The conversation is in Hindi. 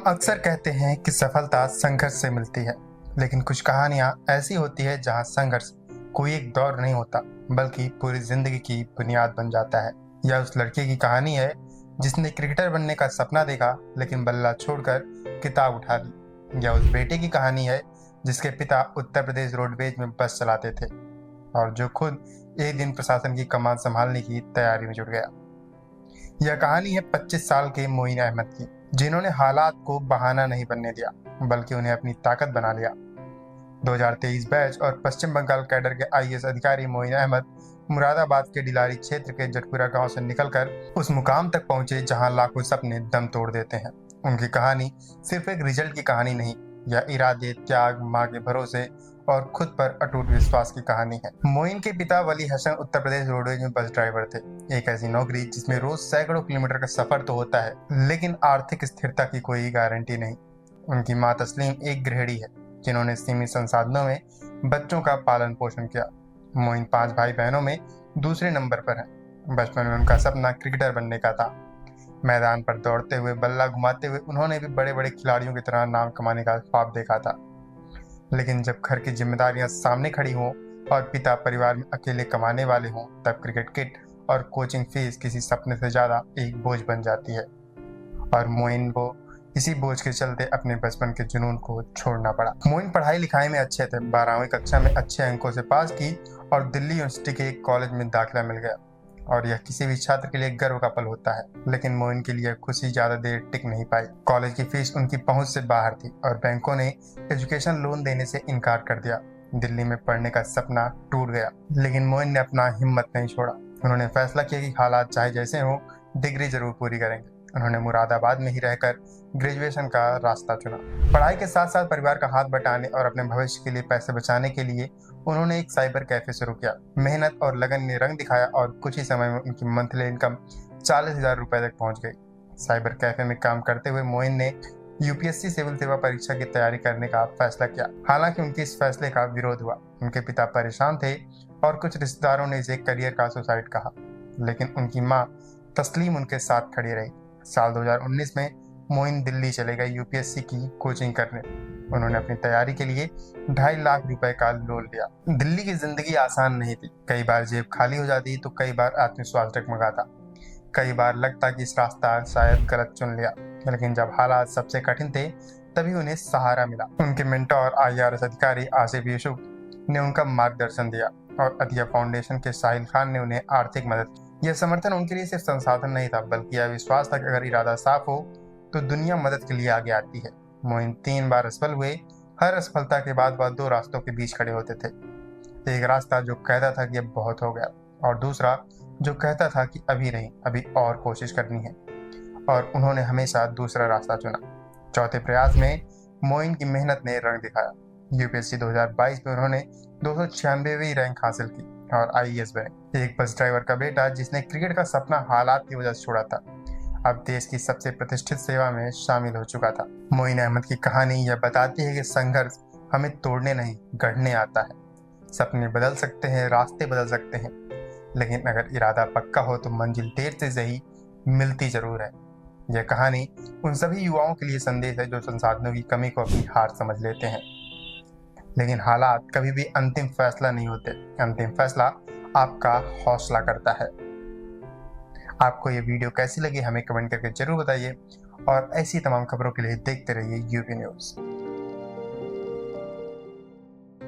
हम अक्सर कहते हैं कि सफलता संघर्ष से मिलती है, लेकिन कुछ कहानियां ऐसी होती है जहां संघर्ष कोई एक दौर नहीं होता, बल्कि पूरी जिंदगी की बुनियाद बन जाता है। यह उस लड़के की कहानी है जिसने क्रिकेटर बनने का सपना देखा, लेकिन बल्ला छोड़कर किताब उठा ली। यह उस बेटे की कहानी है जिसके पिता उत्तर प्रदेश रोडवेज में बस चलाते थे और जो खुद एक दिन प्रशासन की कमान संभालने की तैयारी में जुट गया। यह कहानी है 25 साल के मोइन अहमद की, जिन्होंने हालात को बहाना नहीं बनने दिया, बल्कि उन्हें अपनी ताकत बना लिया। 2023 बैच और पश्चिम बंगाल कैडर के आईएएस अधिकारी मोइन अहमद मुरादाबाद के डिलारी क्षेत्र के जटपुरा गांव से निकलकर उस मुकाम तक पहुंचे जहां लाखों सपने दम तोड़ देते हैं। उनकी कहानी सिर्फ एक रिजल्ट की कहानी नहीं, यह इरादे, त्याग, मां के भरोसे और खुद पर अटूट विश्वास की कहानी है। मोइन के पिता वली हसन उत्तर प्रदेश रोडवेज में बस ड्राइवर थे, एक ऐसी नौकरी जिसमें रोज सैकड़ों किलोमीटर का सफर तो होता है, लेकिन आर्थिक स्थिरता की कोई गारंटी नहीं। उनकी मां तस्लीम एक गृहिणी है जिन्होंने सीमित संसाधनों में बच्चों का पालन पोषण किया। मोइन 5 भाई बहनों में दूसरे नंबर पर है। बचपन में उनका सपना क्रिकेटर बनने का था। मैदान पर दौड़ते हुए, बल्ला घुमाते हुए उन्होंने भी बड़े बड़े खिलाड़ियों की तरह नाम कमाने का ख्वाब देखा था। लेकिन जब घर की जिम्मेदारियां सामने खड़ी हों और पिता परिवार में अकेले कमाने वाले हों, तब क्रिकेट किट और कोचिंग फीस किसी सपने से ज्यादा एक बोझ बन जाती है। और मोइन को इसी बोझ के चलते अपने बचपन के जुनून को छोड़ना पड़ा। मोइन पढ़ाई लिखाई में अच्छे थे, 12वीं कक्षा में अच्छे अंकों से पास की और दिल्ली यूनिवर्सिटी के एक कॉलेज में दाखिला मिल गया। और यह किसी भी छात्र के लिए गर्व का पल होता है, लेकिन मोइन के लिए खुशी ज्यादा देर टिक नहीं पाई। कॉलेज की फीस उनकी पहुंच से बाहर थी और बैंकों ने एजुकेशन लोन देने से इनकार कर दिया। दिल्ली में पढ़ने का सपना टूट गया, लेकिन मोइन ने अपना हिम्मत नहीं छोड़ा। उन्होंने फैसला किया कि हालात चाहे जैसे हों, डिग्री जरूर पूरी करेंगे। उन्होंने मुरादाबाद में ही रहकर ग्रेजुएशन का रास्ता चुना। पढ़ाई के साथ साथ परिवार का हाथ बटाने और अपने भविष्य के लिए पैसे बचाने के लिए उन्होंने एक साइबर कैफे शुरू किया। मेहनत और लगन ने रंग दिखाया और कुछ ही समय में उनकी मंथली इनकम 40,000 रुपए तक पहुंच गई। साइबर कैफे में काम करते हुए मोइन ने यूपीएससी सिविल सेवा परीक्षा की तैयारी करने का फैसला किया। हालांकि उनके इस फैसले का विरोध हुआ। उनके पिता परेशान थे और कुछ रिश्तेदारों ने इसे करियर का सुसाइड कहा, लेकिन उनकी मां तस्लीम उनके साथ खड़ी रही। साल 2019 में मोइन दिल्ली चले गए यूपीएससी की कोचिंग करने। उन्होंने अपनी तैयारी के लिए 2.5 लाख रुपए का लोन लिया। दिल्ली की जिंदगी आसान नहीं थी। कई बार जेब खाली हो जाती तो कई बार आत्मविश्वास डगमगाता। कई बार लगता कि इस रास्ता शायद गलत चुन लिया, लेकिन जब हालात सबसे कठिन थे तभी उन्हें सहारा मिला। उनके मेंटोर आईआरएस अधिकारी आसिफ यूसुफ ने उनका मार्गदर्शन दिया और अदिया फाउंडेशन के साहिल खान ने उन्हें आर्थिक मदद की। यह समर्थन उनके लिए सिर्फ संसाधन नहीं था, बल्कि यह विश्वास था कि अगर इरादा साफ हो तो दुनिया मदद के लिए आगे आती है। मोइन 3 बार असफल हुए। हर असफलता के बाद वह 2 रास्तों के बीच खड़े होते थे। एक रास्ता जो कहता था कि अब बहुत हो गया, और दूसरा जो कहता था कि अभी नहीं, अभी और कोशिश करनी है। और उन्होंने हमेशा दूसरा रास्ता चुना। चौथे प्रयास में मोइन की मेहनत ने रंग दिखाया। यूपीएससी 2022 में उन्होंने 296वीं रैंक हासिल की और आईएएस बने। एक बस ड्राइवर का बेटा जिसने क्रिकेट का सपना हालात की वजह से छोड़ा था, अब देश की सबसे प्रतिष्ठित सेवा में शामिल हो चुका था। मोइन अहमद की कहानी यह बताती है कि संघर्ष हमें तोड़ने नहीं, गढ़ने आता है। सपने बदल सकते हैं, रास्ते बदल सकते हैं, लेकिन अगर इरादा पक्का हो तो मंजिल देर से सही मिलती जरूर है। यह कहानी उन सभी युवाओं के लिए संदेश है जो संसाधनों की कमी को अपनी हार समझ लेते हैं। लेकिन हालात कभी भी अंतिम फैसला नहीं होते। अंतिम फैसला आपका हौसला करता है। आपको ये वीडियो कैसी लगी हमें कमेंट करके जरूर बताइए और ऐसी तमाम खबरों के लिए देखते रहिए यूपी न्यूज़।